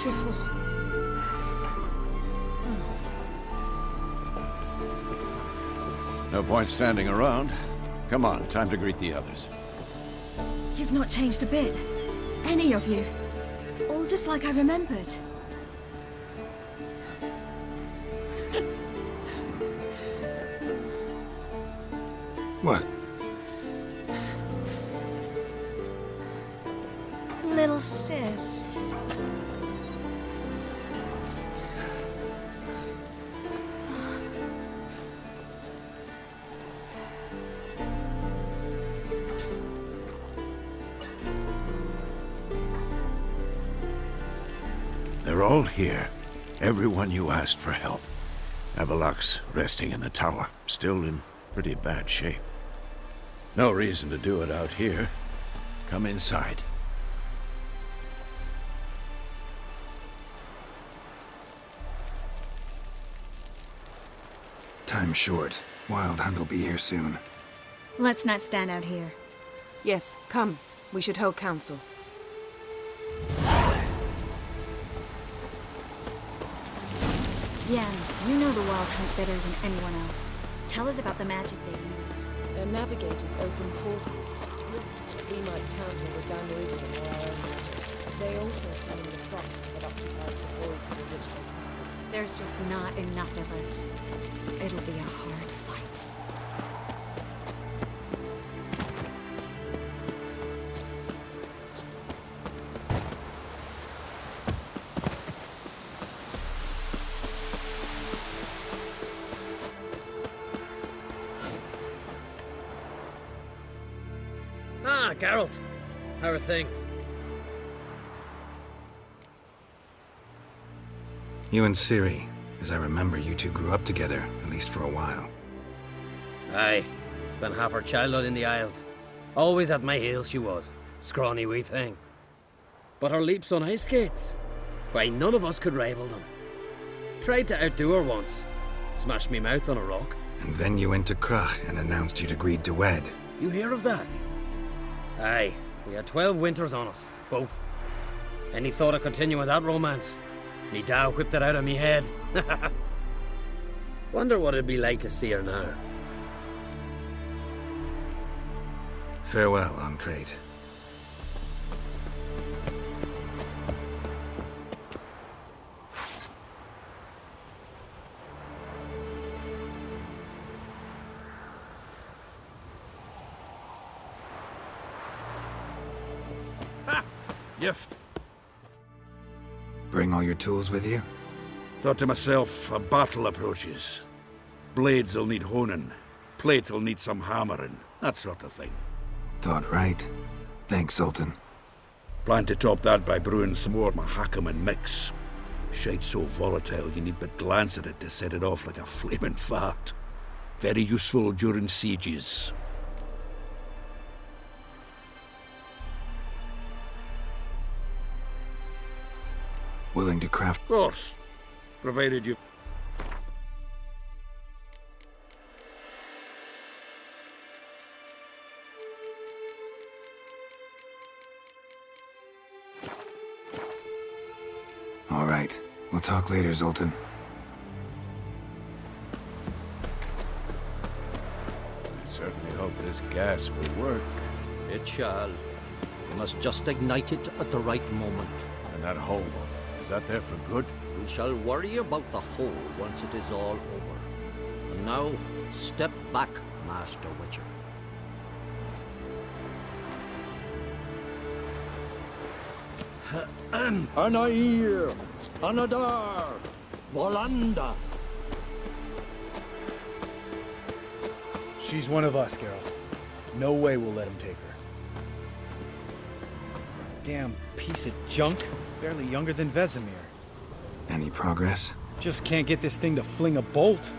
beautiful. No point standing around. Come on, time to greet the others. You've not changed a bit. Any of you. All just like I remembered. What? Little sis. They're all here. Everyone you asked for help. Avallac'h's resting in the tower, still in pretty bad shape. No reason to do it out here. Come inside. Time's short. Wild Hunt will be here soon. Let's not stand out here. Yes, come. We should hold council. Yan, you know the Wild Hunt better than anyone else. Tell us about the magic they use. Their navigators open portals. We might counter the Danuita or our own magic. They also summon the frost that occupies the voids through which they travel. There's just not enough of us. It'll be a hard fight. Ah, Geralt. How are things? You and Ciri. As I remember, you two grew up together, at least for a while. Aye. Spent half her childhood in the Isles. Always at my heels she was. Scrawny wee thing. But her leaps on ice skates? Why, none of us could rival them. Tried to outdo her once. Smashed me mouth on a rock. And then you went to Crach and announced you'd agreed to wed. You hear of that? Aye. We had 12 winters on us. Both. Any thought of continuing that romance? Me Dow whipped it out of me head. Wonder what it'd be like to see her now. Farewell, Ancrate. Gift. Bring all your tools with you? Thought to myself, a battle approaches. Blades'll need honing. Plate'll need some hammering. That sort of thing. Thought right. Thanks, Sultan. Plan to top that by brewing some more Mahakaman mix. Shite so volatile you need but glance at it to set it off like a flaming fart. Very useful during sieges. Willing to craft... Of course. Provided you... All right. We'll talk later, Zoltan. I certainly hope this gas will work. It shall. We must just ignite it at the right moment. And that hole, is that there for good? We shall worry about the hole once it is all over. And now, step back, Master Witcher. Anair, Anadar, Volanda. She's one of us, Geralt. No way we'll let him take her. Damn piece of junk. Barely younger than Vesemir. Any progress? Just can't get this thing to fling a bolt.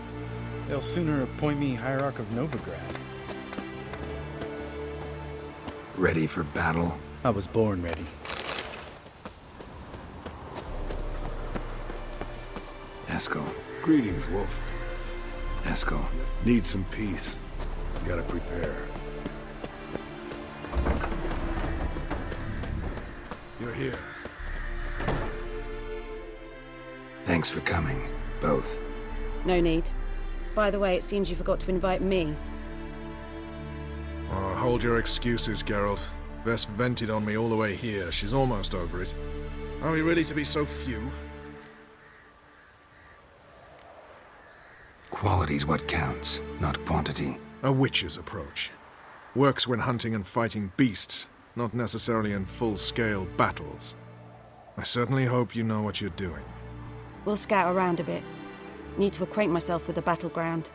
They'll sooner appoint me Hierarch of Novigrad. Ready for battle? I was born ready. Eskel. Greetings, Wolf. Eskel. Need some peace. Gotta prepare. You're here. Thanks for coming, both. No need. By the way, it seems you forgot to invite me. Oh, hold your excuses, Geralt. Vess vented on me all the way here. She's almost over it. Are we ready to be so few? Quality's what counts, not quantity. A witch's approach. Works when hunting and fighting beasts, not necessarily in full-scale battles. I certainly hope you know what you're doing. We'll scout around a bit. Need to acquaint myself with the battleground.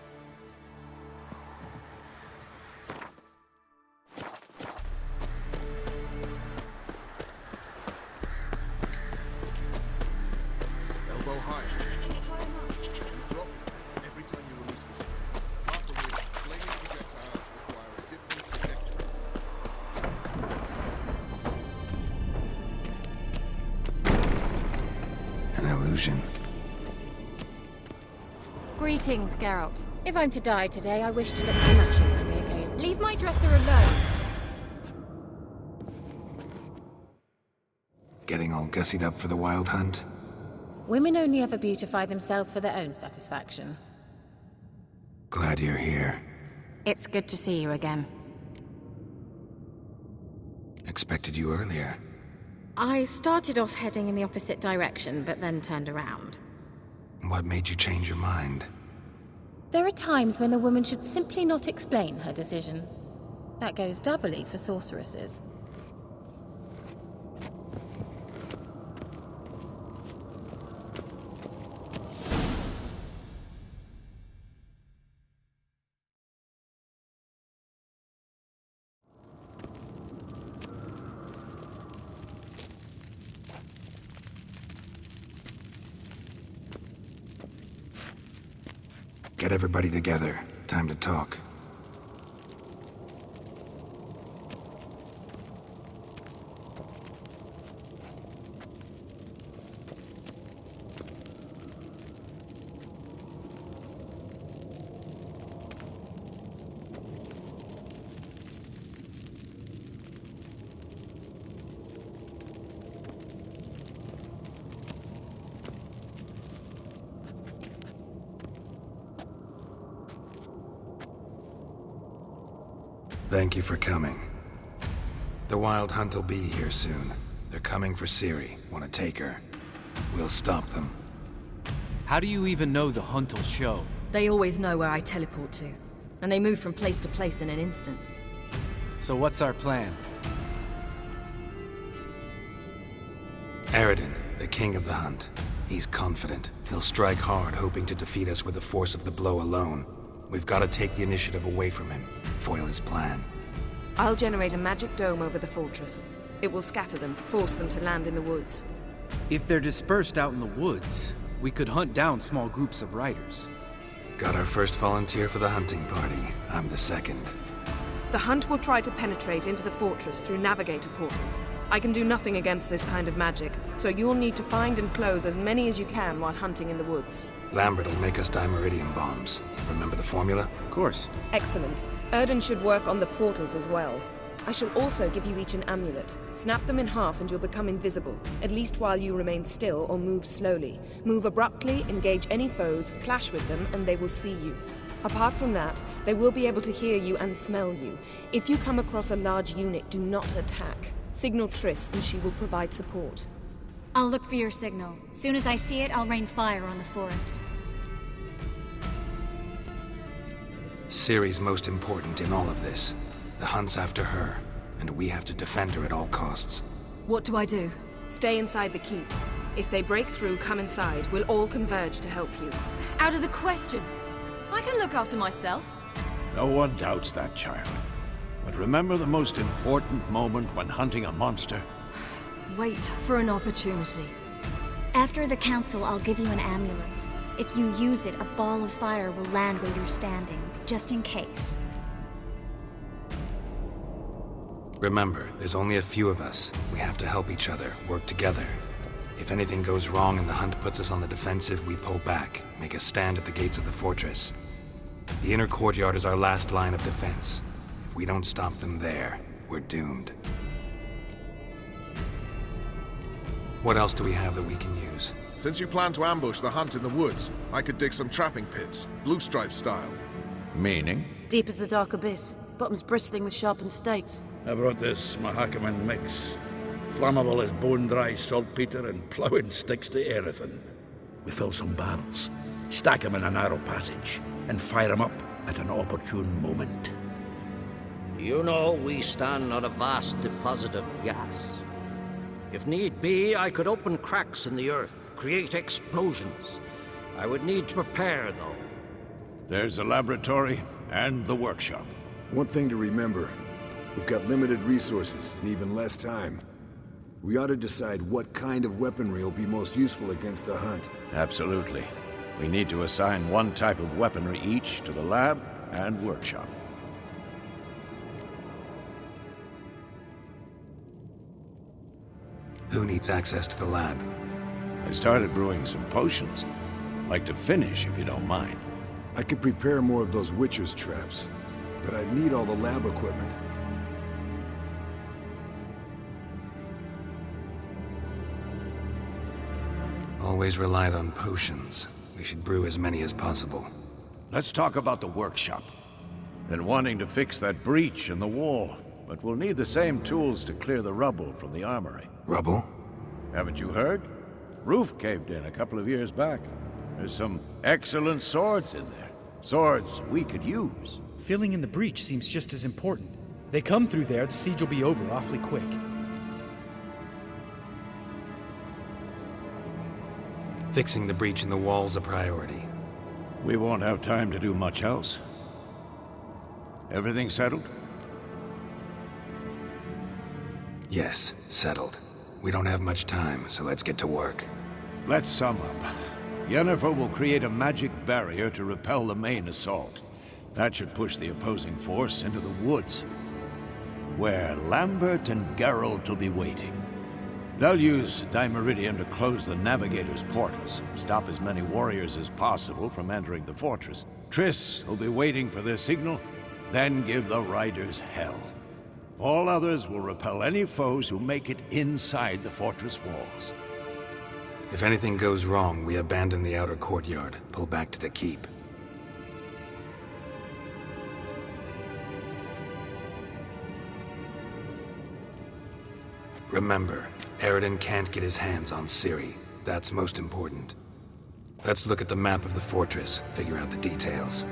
Elbow high. You drop every time you release the string. Apart from which, flaming projectiles require a different trajectory. An illusion. Greetings, Geralt. If I'm to die today, I wish to look smashing for me again. Leave my dresser alone. Getting all gussied up for the wild hunt? Women only ever beautify themselves for their own satisfaction. Glad you're here. It's good to see you again. Expected you earlier. I started off heading in the opposite direction, but then turned around. What made you change your mind? There are times when a woman should simply not explain her decision. That goes doubly for sorceresses. Get everybody together. Time to talk. Thank you for coming. The Wild Hunt will be here soon. They're coming for Ciri. Want to take her? We'll stop them. How do you even know the hunt will show? They always know where I teleport to, and they move from place to place in an instant. So what's our plan? Aradin, the king of the hunt. He's confident. He'll strike hard, hoping to defeat us with the force of the blow alone. We've got to take the initiative away from him, foil his plan. I'll generate a magic dome over the fortress. It will scatter them, force them to land in the woods. If they're dispersed out in the woods, we could hunt down small groups of riders. Got our first volunteer for the hunting party. I'm the second. The hunt will try to penetrate into the fortress through navigator portals. I can do nothing against this kind of magic, so you'll need to find and close as many as you can while hunting in the woods. Lambert will make us dimeridium bombs. Remember the formula? Of course. Excellent. Erden should work on the portals as well. I shall also give you each an amulet. Snap them in half and you'll become invisible, at least while you remain still or move slowly. Move abruptly, engage any foes, clash with them, and they will see you. Apart from that, they will be able to hear you and smell you. If you come across a large unit, do not attack. Signal Triss and she will provide support. I'll look for your signal. Soon as I see it, I'll rain fire on the forest. Ciri's most important in all of this. The hunt's after her, and we have to defend her at all costs. What do I do? Stay inside the keep. If they break through, come inside. We'll all converge to help you. Out of the question. I can look after myself. No one doubts that, child. But remember the most important moment when hunting a monster? Wait for an opportunity. After the council, I'll give you an amulet. If you use it, a ball of fire will land where you're standing, just in case. Remember, there's only a few of us. We have to help each other, work together. If anything goes wrong and the hunt puts us on the defensive, we pull back, make a stand at the gates of the fortress. The inner courtyard is our last line of defense. If we don't stop them there, we're doomed. What else do we have that we can use? Since you plan to ambush the hunt in the woods, I could dig some trapping pits, Blue Stripe style. Meaning? Deep as the dark abyss, bottoms bristling with sharpened stakes. I brought this Mahakaman mix. Flammable as bone-dry saltpeter and ploughing sticks to everything. We fill some barrels, stack them in a narrow passage, and fire them up at an opportune moment. You know, we stand on a vast deposit of gas. If need be, I could open cracks in the earth, create explosions. I would need to prepare, though. There's a laboratory and the workshop. One thing to remember, we've got limited resources and even less time. We ought to decide what kind of weaponry will be most useful against the hunt. Absolutely. We need to assign one type of weaponry each to the lab and workshop. Who needs access to the lab? I started brewing some potions. Like to finish, if you don't mind. I could prepare more of those Witcher's traps, but I'd need all the lab equipment. Always relied on potions. We should brew as many as possible. Let's talk about the workshop. Been wanting to fix that breach in the wall, but we'll need the same tools to clear the rubble from the armory. Rubble? Haven't you heard? Roof caved in a couple of years back. There's some excellent swords in there. Swords we could use. Filling in the breach seems just as important. They come through there, the siege will be over awfully quick. Fixing the breach in the wall's a priority. We won't have time to do much else. Everything settled? Yes, settled. We don't have much time, so let's get to work. Let's sum up. Yennefer will create a magic barrier to repel the main assault. That should push the opposing force into the woods, where Lambert and Geralt will be waiting. They'll use Dimeridium to close the Navigator's portals, stop as many warriors as possible from entering the fortress. Triss will be waiting for their signal, then give the riders hell. All others will repel any foes who make it inside the fortress walls. If anything goes wrong, we abandon the outer courtyard, pull back to the keep. Remember, Eridan can't get his hands on Ciri. That's most important. Let's look at the map of the fortress, figure out the details.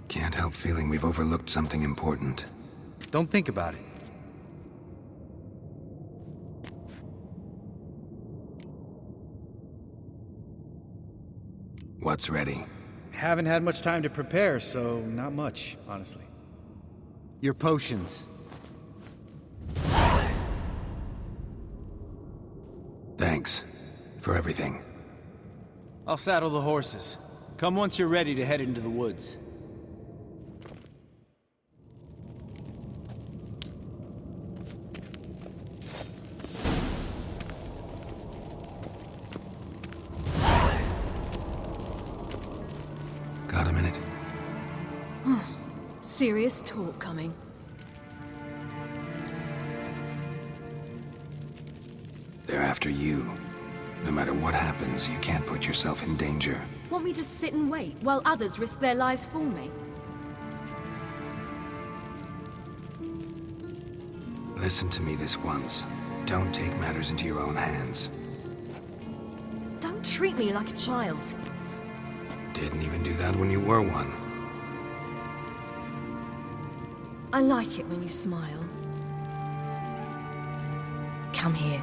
Can't help feeling we've overlooked something important. Don't think about it. What's ready? Haven't had much time to prepare, so not much, honestly. Your potions. Thanks for everything. I'll saddle the horses. Come once you're ready to head into the woods. Got a minute? Serious talk coming. They're after you. No matter what happens, you can't put yourself in danger. Want me to sit and wait while others risk their lives for me? Listen to me this once. Don't take matters into your own hands. Don't treat me like a child. Didn't even do that when you were one. I like it when you smile. Come here.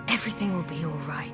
Everything will be all right.